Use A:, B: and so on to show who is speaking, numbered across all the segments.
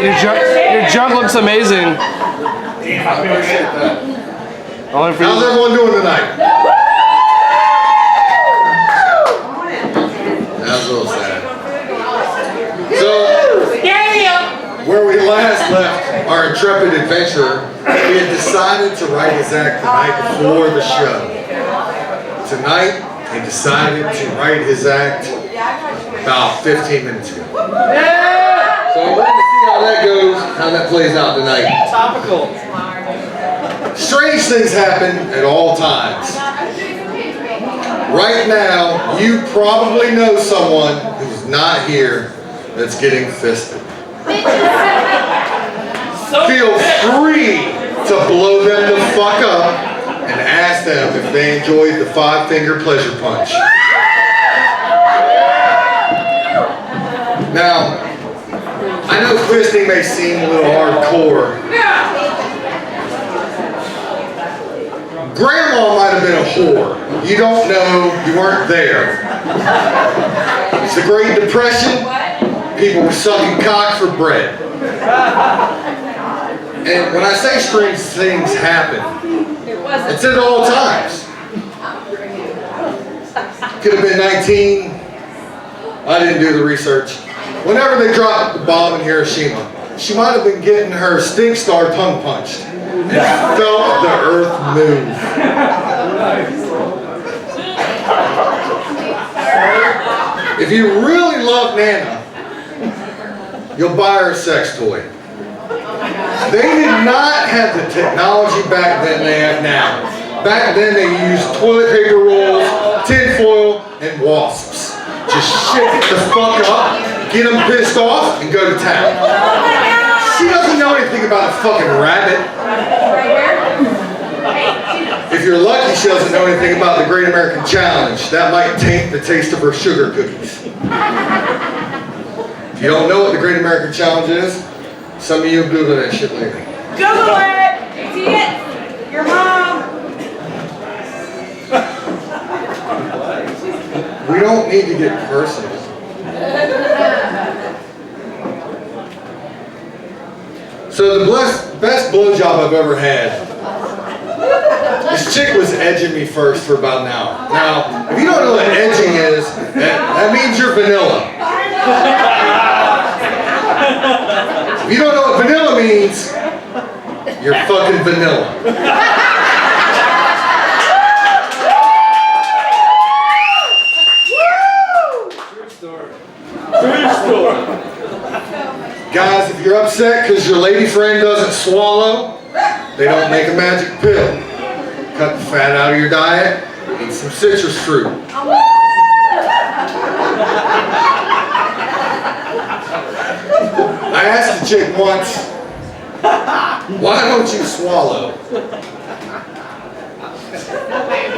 A: Your jug looks amazing.
B: How's everyone doing tonight? That's a little sad. So, where we last left our intrepid adventurer, he had decided to write his act the night before the show. Tonight, he decided to write his act about 15 minutes ago. So we're going to see how that goes, how that plays out tonight.
A: Topical.
B: Strange things happen at all times. Right now, you probably know someone who's not here that's getting fisted. Feel free to blow them the fuck up and ask them if they enjoyed the 5-finger pleasure punch. Now, I know fisting may seem a little hardcore. Grandma might have been a whore. You don't know, you weren't there. It's the Great Depression. People were sucking cock for bread. And when I say strange things happen, it's at all times. Could have been 19. I didn't do the research. Whenever they dropped the bomb in Hiroshima, she might have been getting her stink star tongue punched and felt the earth move. If you really love Nana, you'll buy her a sex toy. They did not have the technology back then they have now. Back then they used toilet paper rolls, tin foil, and wasps. Just shake the fuck up, get them pissed off, and go to town. She doesn't know anything about a fucking rabbit. If you're lucky, she doesn't know anything about the Great American Challenge. That might taint the taste of her sugar cookies. If you don't know what the Great American Challenge is, some of you Google that shit later.
C: Google it! See it? Your mom!
B: We don't need to get personal. So the best blowjob I've ever had, this chick was edging me first for about an hour. Now, if you don't know what edging is, that means you're vanilla. If you don't know what vanilla means, you're fucking vanilla. Guys, if you're upset because your lady friend doesn't swallow, they don't make a magic pill. Cut the fat out of your diet, eat some citrus fruit. I asked the chick once, why don't you swallow?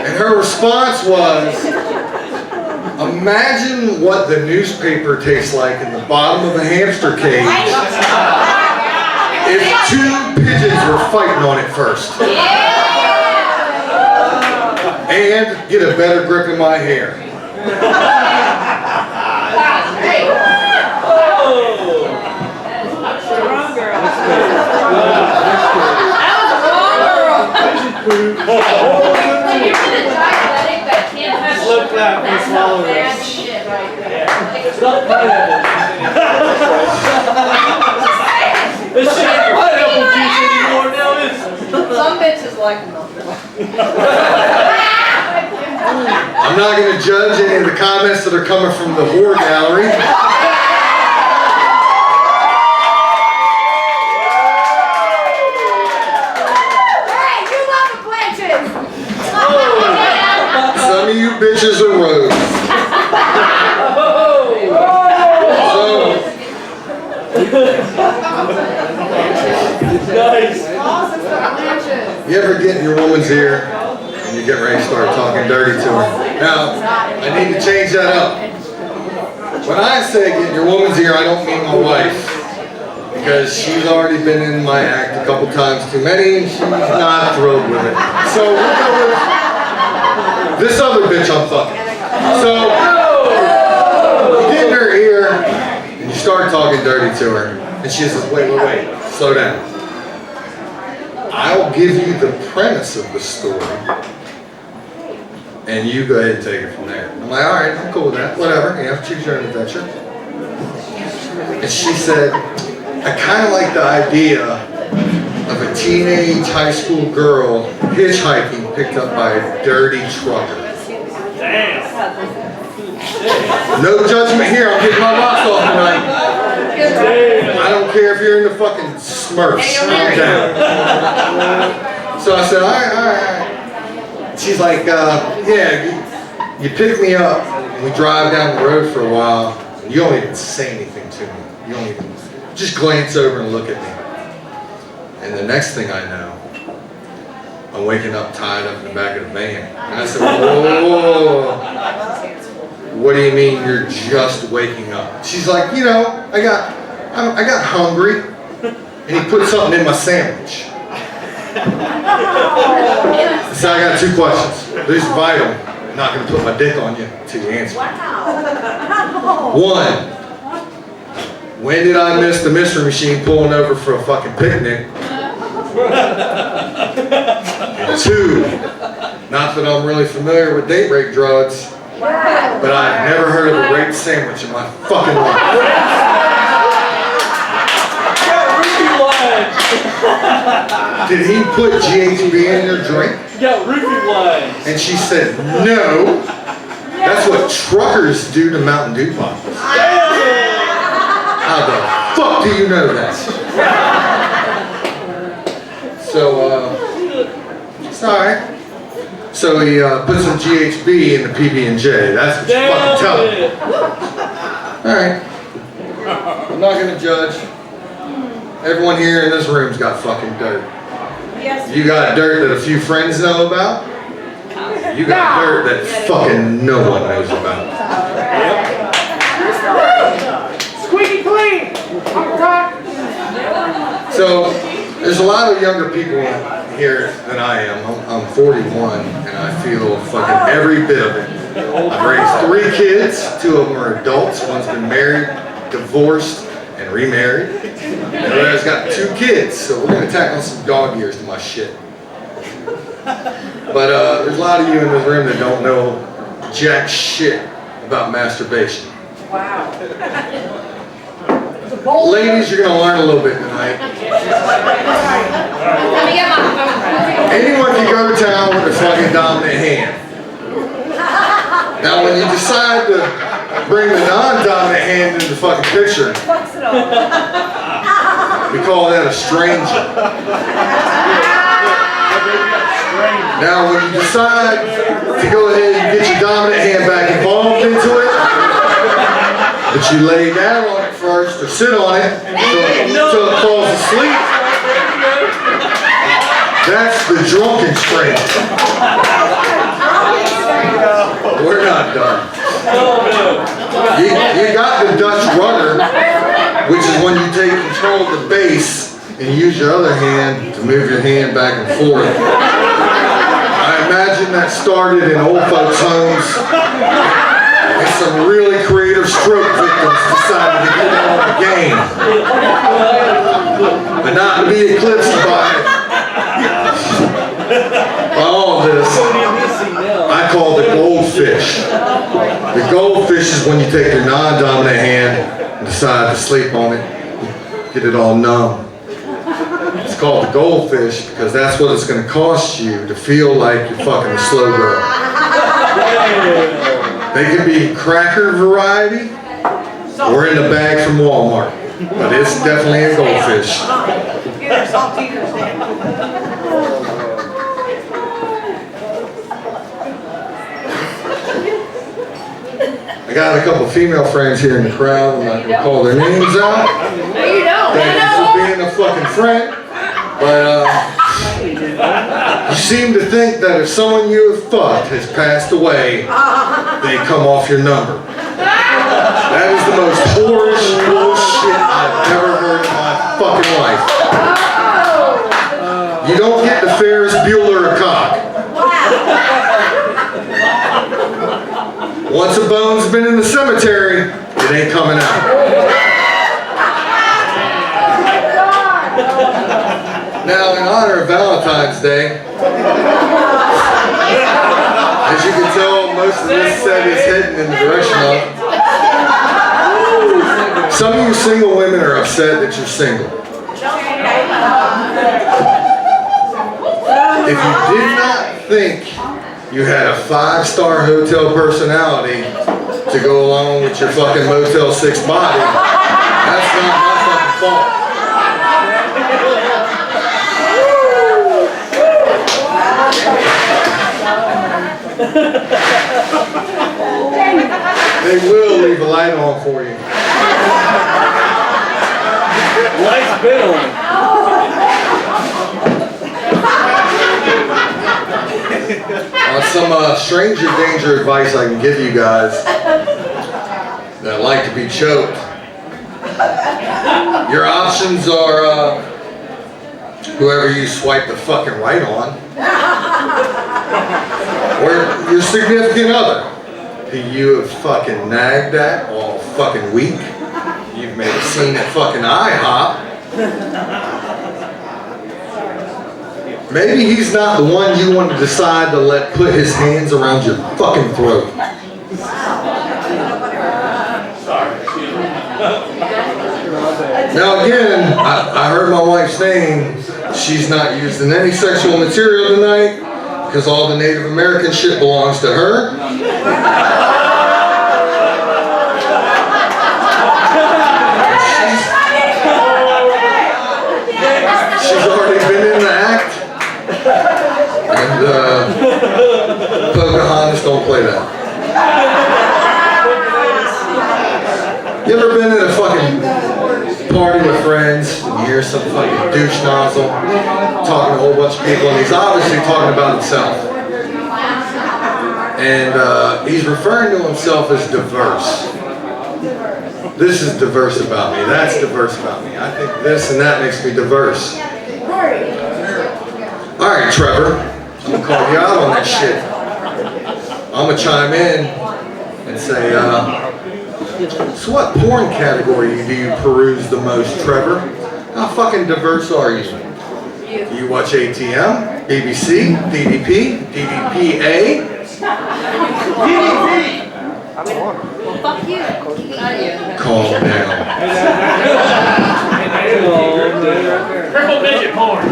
B: And her response was, imagine what the newspaper tastes like in the bottom of a hamster cage if 2 pigeons were fighting on it first. And get a better grip in my hair.
A: Look that for swallowers. It's not pineapple juice. This shit ain't pineapple juice anymore now, is it?
C: Some bitches like them.
B: I'm not going to judge any of the comments that are coming from the whore gallery.
C: Hey, you love the Blanches!
B: Some of you bitches are rogues.
A: Nice.
B: You ever get in your woman's ear and you get ready to start talking dirty to her? Now, I need to change that up. When I say get in your woman's ear, I don't mean my wife. Because she's already been in my act a couple times too many and she's not thrilled with it. So we'll go with this other bitch I'm fucking. So, you get in her ear and you start talking dirty to her, and she says, wait, slow down. I'll give you the premise of the story, and you go ahead and take it from there. I'm like, all right, I'm cool with that, whatever, choose your own adventure. And she said, I kind of like the idea of a teenage high school girl hitchhiking picked up by a dirty trucker.
D: Damn.
B: No judgment here, I'm getting my rocks off tonight. I don't care if you're in the fucking Smurfs, I'm down. So I said, all right. She's like, yeah, you pick me up, and we drive down the road for a while, and you don't even say anything to me. You don't even, just glance over and look at me. And the next thing I know, I'm waking up tied up in the back of the van. And I said, whoa, what do you mean you're just waking up? She's like, I got hungry, and he put something in my sandwich. So I got two questions. This is vital. I'm not going to put my dick on you until you answer. One, when did I miss the mystery machine pulling over for a fucking picnic? And two, not that I'm really familiar with date rape drugs, but I've never heard of a rape sandwich in my fucking life. Did he put GHB in your drink?
D: You got roofie lines.
B: And she said, no. That's what truckers do to Mountain Dew bottles. How the fuck do you know that? So, it's alright. So he put some GHB in the PB&J. That's what you fucking tell him. Alright. I'm not gonna judge. Everyone here in this room's got fucking dirt.
C: Yes.
B: You got dirt that a few friends know about. You got dirt that fucking no one knows about.
C: Squeaky clean.
B: So, there's a lot of younger people here than I am. I'm 41 and I feel fucking every bit of it. I've raised 3 kids. 2 of them are adults. One's been married, divorced, and remarried. And the other's got 2 kids. So we're going to tack on some dog ears to my shit. But there's a lot of you in this room that don't know jack shit about masturbation.
C: Wow.
B: Ladies, you're going to learn a little bit tonight. Anyone can go to town with a fucking dominant hand. Now, when you decide to bring the non-dominant hand into the fucking picture, we call that a stranger. Now, when you decide to go ahead and get your dominant hand back involved into it, but you lay down on it first or sit on it until it falls asleep, that's the drunken stranger. We're not done. You got the Dutch rudder, which is when you take control of the base and use your other hand to move your hand back and forth. I imagine that started in old folks' homes, and some really creative stroke victims decided to get on the game, but not to be eclipsed by all this. I call the goldfish. The goldfish is when you take your non-dominant hand and decide to sleep on it, get it all numb. It's called the goldfish because that's what it's going to cost you to feel like you're fucking a slow girl. They could be cracker variety or in the bag from Walmart, but it's definitely a goldfish. I got a couple female friends here in the crowd. I'm not going to call their names out.
A: No, you don't.
B: Thank you for being a fucking friend. But you seem to think that if someone you have fucked has passed away, they come off your number. That is the most whorish bullshit I've ever heard in my fucking life. You don't get the Ferris Bueller a cock. Once a bone's been in the cemetery, it ain't coming out. Now, in honor of Valentine's Day, as you can tell, most of this set is heading in the direction of. Some of you single women are upset that you're single. If you did not think you had a 5-star hotel personality to go along with your fucking Motel 6 body, that's not my fucking fault. They will leave a light on for you.
D: Light's been on.
B: Some stranger danger advice I can give you guys that like to be choked. Your options are whoever you swipe the fucking right on, or your significant other who you have fucking nagged at all fucking week. You've made a scene at fucking IHOP. Maybe he's not the one you want to decide to let put his hands around your fucking throat. Now again, I heard my wife saying she's not using any sexual material tonight because all the Native American shit belongs to her. She's already been in the act. And Pocahontas don't play that. You ever been at a fucking party with friends and you hear some fucking douche nozzle talking to a whole bunch of people, and he's obviously talking about himself. And he's referring to himself as diverse. This is diverse about me. That's diverse about me. I think this and that makes me diverse. All right, Trevor, I'm gonna call you out on that shit. I'm gonna chime in and say, so what porn category do you peruse the most, Trevor? How fucking diverse are you? Do you watch ATM, BBC, DDP, DDPA? DDP!
A: Fuck you.
B: Calm down.
D: Triple midget porn.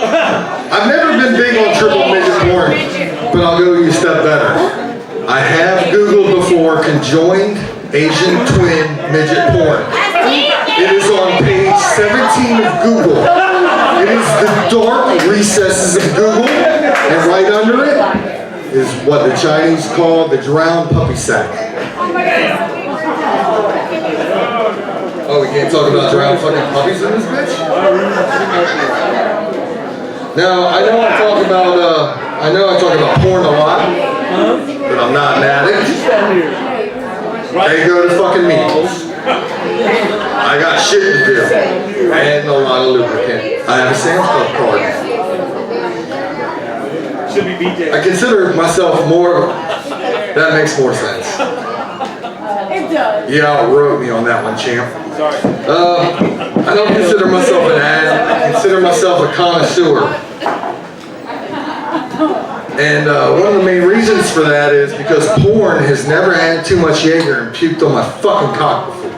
B: I've never been big on triple midget porn, but I'll go a step better. I have Googled before conjoined Asian twin midget porn. It is on page 17 of Google. It is the dark recesses of Google, and right under it is what the Chinese call the drowned puppy sack. Oh, we can't talk about drowned fucking puppies in this bitch? Now, I know I talk about porn a lot, but I'm not an addict. They go to fucking meetings. I got shit to do, and a lot of lubricant. I have a Sam's Club card.
D: Should be BJ.
B: I consider myself more, that makes more sense.
C: It does.
B: You outwrote me on that one, champ.
D: Sorry.
B: I don't consider myself an ad. I consider myself a connoisseur. And one of the main reasons for that is because porn has never had too much Jaeger and puked on my fucking cock before.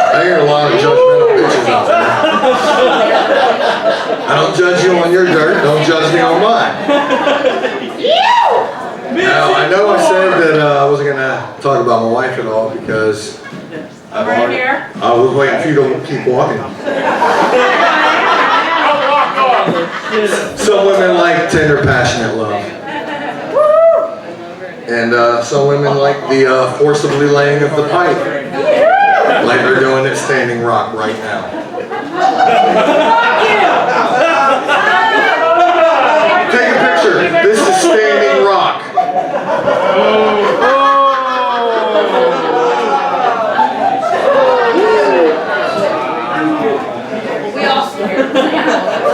B: I hear a lot of judgmental bitches out there. I don't judge you on your dirt, don't judge me on mine. Now, I know I said that I wasn't going to talk about my wife at all because I was waiting for you to keep walking. Some women like tender, passionate love. And some women like the forcibly laying of the pipe. Like they're doing at Standing Rock right now. Take a picture. This is Standing Rock.
A: We all see here.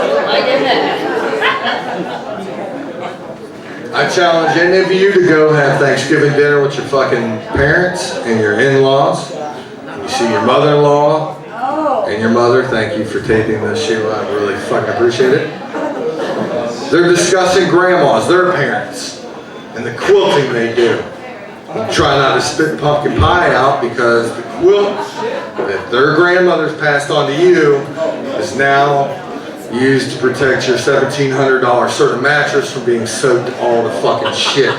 B: challenge any of you to go have Thanksgiving dinner with your fucking parents and your in-laws. You see your mother-in-law and your mother. Thank you for taping this, Sheila. I really fucking appreciate it. They're discussing grandmas, their parents, and the quilting they do. Try not to spit pumpkin pie out because the quilt that their grandmothers passed on to you is now used to protect your $1,700 certain mattress from being soaked all the fucking shit.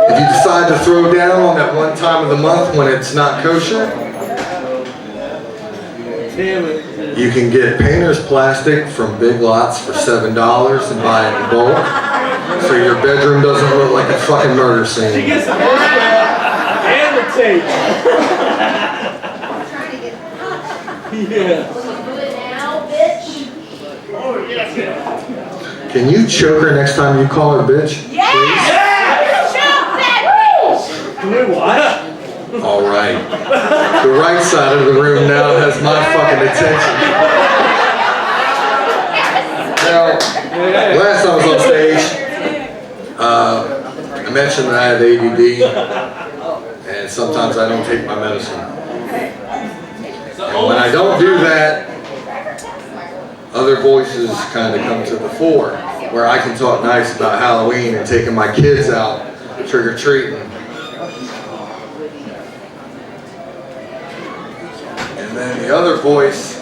B: If you decide to throw down on that one time of the month when it's not kosher, you can get painter's plastic from Big Lots for $7 and buy it in bulk, so your bedroom doesn't look like a fucking murder scene.
D: She gets the and the tape. Yeah.
B: Can you choke her next time you call her bitch?
C: Yeah! Choke that bitch!
D: Can we what?
B: All right. The right side of the room now has my fucking attention. Now, last time I was on stage, I mentioned that I had ADD, and sometimes I don't take my medicine. And when I don't do that, other voices kind of come to the fore, where I can talk nice about Halloween and taking my kids out trick-or-treating. And then the other voice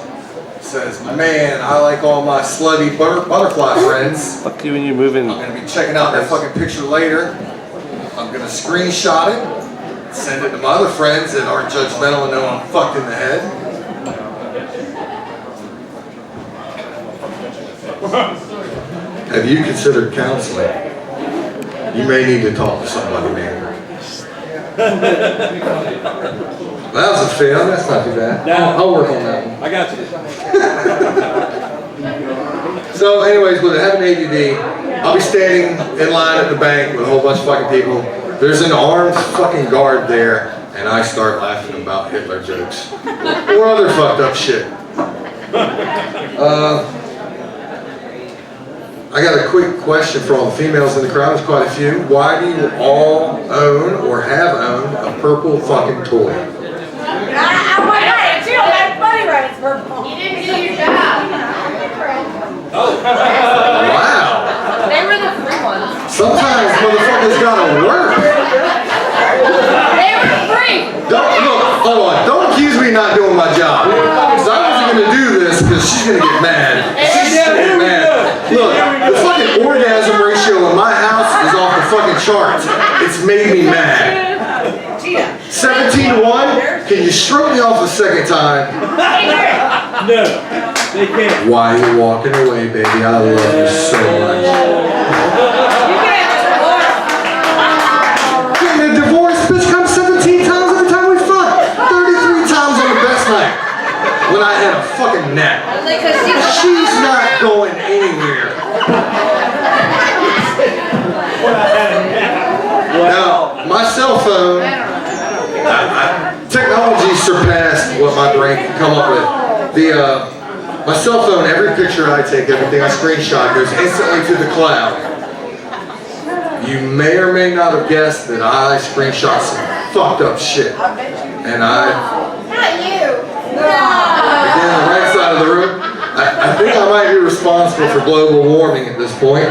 B: says, man, I like all my slutty butterfly friends.
E: Fuck you when you're moving.
B: I'm going to be checking out that fucking picture later. I'm going to screenshot it, send it to my other friends that aren't judgmental and know I'm fucked in the head. Have you considered counseling? You may need to talk to somebody, man. That was a fail. That's not too bad. I'll work on that one.
D: I got you.
B: So anyways, with having ADD, I'll be standing in line at the bank with a whole bunch of fucking people. There's an armed fucking guard there, and I start laughing about Hitler jokes. Or other fucked up shit. I got a quick question for all the females in the crowd. There's quite a few. Why do you all own or have owned a purple fucking toy?
C: Oh my god, it's real. My buddy writes purple.
A: You didn't do your job.
B: Wow.
A: They were the free ones.
B: Sometimes motherfuckers gotta work.
A: They were free.
B: Hold on. Don't accuse me of not doing my job. Because I wasn't gonna do this because she's gonna get mad. She's gonna get mad. Look, the fucking orgasm ratio in my house is off the fucking charts. It's made me mad. 17-1, can you stroke me off a second time?
D: No, they can't.
B: Why are you walking away, baby? I love you so much. Getting a divorce, bitch, comes 17 times every time we fuck. 33 times on the best night. When I had a fucking nap. She's not going anywhere. Now, my cell phone, technology surpassed what my brain can come up with. My cell phone, every picture I take, everything I screenshot goes instantly to the cloud. You may or may not have guessed that I screenshot some fucked up shit. And
C: Not you.
B: again, the right side of the room, I think I might be responsible for global warming at this point.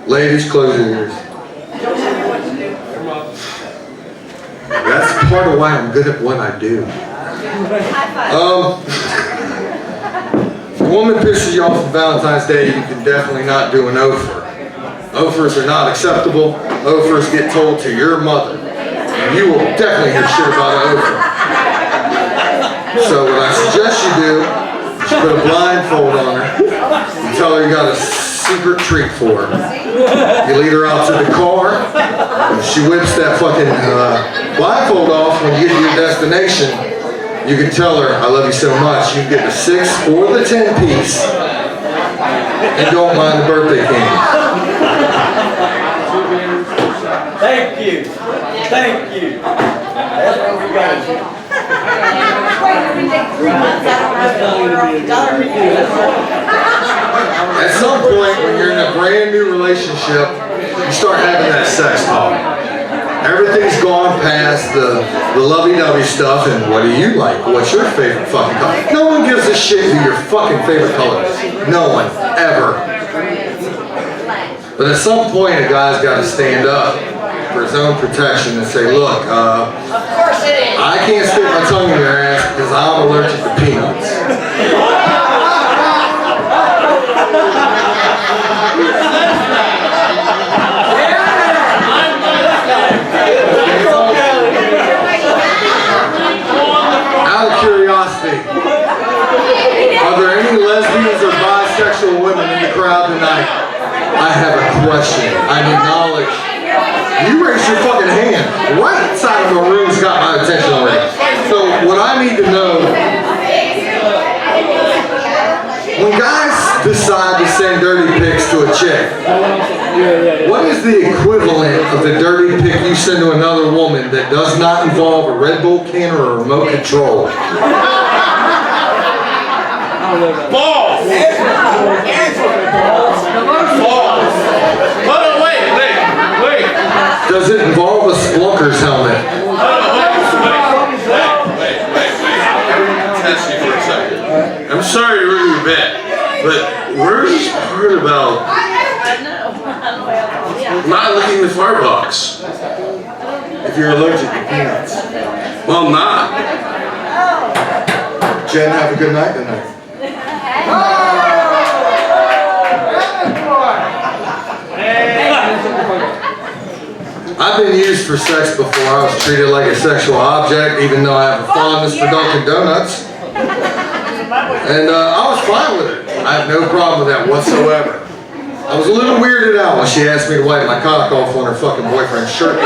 B: Ladies, close your ears. That's part of why I'm good at what I do. If a woman pisses you off on Valentine's Day, you can definitely not do an offer. Offers are not acceptable. Offers get told to your mother. And you will definitely hear shit about an offer. So what I suggest you do is you put a blindfold on her and tell her you got a secret treat for her. You lead her out to the car, and she whips that fucking blindfold off. When you get to your destination, you can tell her, I love you so much. You can get the 6 or the 10 piece, and don't mind the birthday candy.
D: Thank you. Thank you. That's what we got to do.
B: At some point, when you're in a brand new relationship, you start having that sex talk. Everything's gone past the lovey-dovey stuff, and what do you like? What's your favorite fucking color? No one gives a shit who your fucking favorite color is. No one, ever. But at some point, a guy's got to stand up for his own protection and say, look, I can't stick my tongue in your ass because I'm allergic to peanuts. Out of curiosity, are there any lesbians or bisexual women in the crowd tonight? I have a question. I need knowledge. You raised your fucking hand. Right side of the room's got my attention already. So what I need to know, when guys decide to send dirty pics to a chick, what is the equivalent of the dirty pic you send to another woman that does not involve a Red Bull can or a remote control?
E: Balls! Balls! Hold on, wait.
B: Does it involve a Splunker's helmet?
E: Wait. Test you for a second. I'm sorry to ruin your bet, but where's this part about not licking the fart box?
B: If you're allergic to peanuts.
E: Well, I'm not.
B: Jen, have a good night tonight. I've been used for sex before. I was treated like a sexual object, even though I have a fondness for Dunkin' Donuts. And I was fine with it. I have no problem with that whatsoever. I was a little weirded out when she asked me to wipe my cock off on her fucking boyfriend's shirt.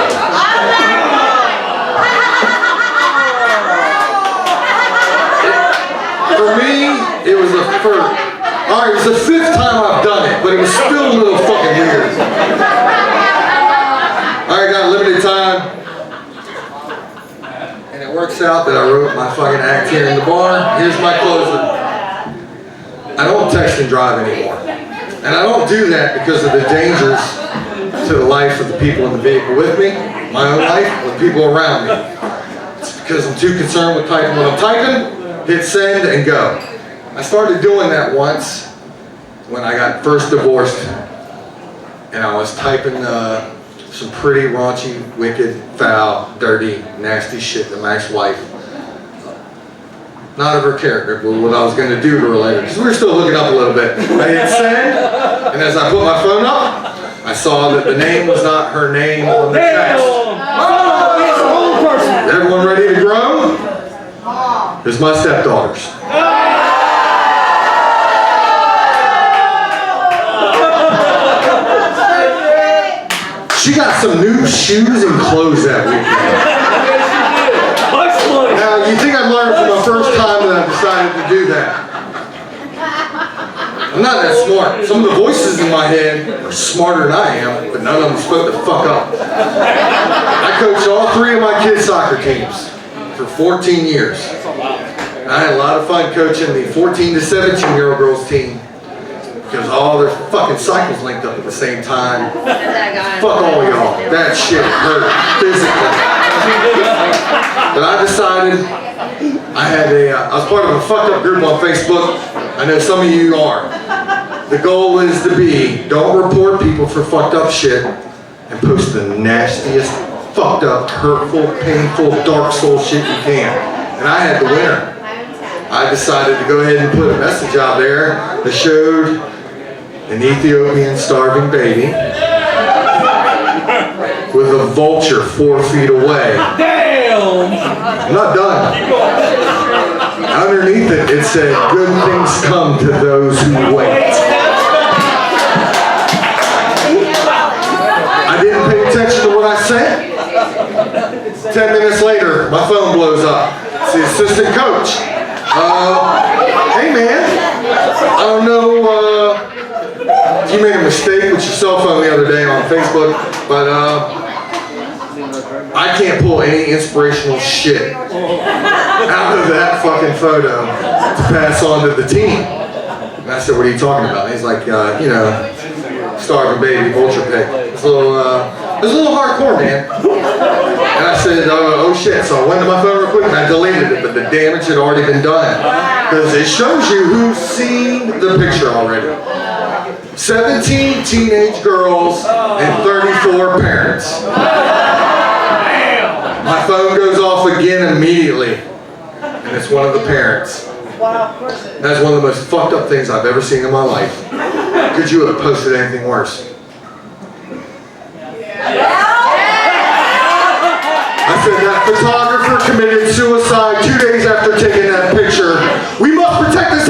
B: For me, it was the first. Alright, it was the 5th time I've done it, but it was still a little fucking weird. Alright, got limited time. And it works out that I wrote my fucking act here in the bar. Here's my closer. I don't text and drive anymore. And I don't do that because of the dangers to the life of the people in the vehicle with me, my own life, with people around me. It's because I'm too concerned with typing what I'm typing, hit send, and go. I started doing that once when I got first divorced, and I was typing some pretty raunchy, wicked, foul, dirty, nasty shit to my ex-wife. Not of her character, but what I was going to do to her later. Because we were still hooking up a little bit. I hit send, and as I put my phone up, I saw that the name was not her name on the text. Everyone ready to groan? Here's my stepdaughters. She got some new shoes and clothes that weekend. Now, you think I learned from the first time that I decided to do that? I'm not that smart. Some of the voices in my head are smarter than I am, but none of them spoke the fuck up. I coached all 3 of my kids' soccer teams for 14 years. And I had a lot of fun coaching the 14 to 17-year-old girls team because all their fucking cycles linked up at the same time. Fuck all y'all. That shit hurt physically. But I decided I was part of a fucked up group on Facebook. I know some of you are. The goal is to be, don't report people for fucked up shit and post the nastiest, fucked up, hurtful, painful, dark soul shit you can. And I had the winner. I decided to go ahead and put a message out there that showed an Ethiopian starving baby with a vulture 4 feet away. Damn! I'm not done. Underneath it, it said, good things come to those who wait. I didn't pay attention to what I said. 10 minutes later, my phone blows up. It's the assistant coach. Hey man, I don't know if you made a mistake with your cell phone the other day on Facebook, but I I can't pull any inspirational shit out of that fucking photo to pass on to the team. And I said, what are you talking about? And he's like, you know, starving baby, vulture pig. It's a little hardcore, man. And I said, oh shit. So I went to my phone real quick and I deleted it, but the damage had already been done. Because it shows you who's seen the picture already. 17 teenage girls and 34 parents. My phone goes off again immediately. And it's one of the parents. That's one of the most fucked up things I've ever seen in my life. Could you have posted anything worse? I said that photographer committed suicide 2 days after taking that picture. We must protect this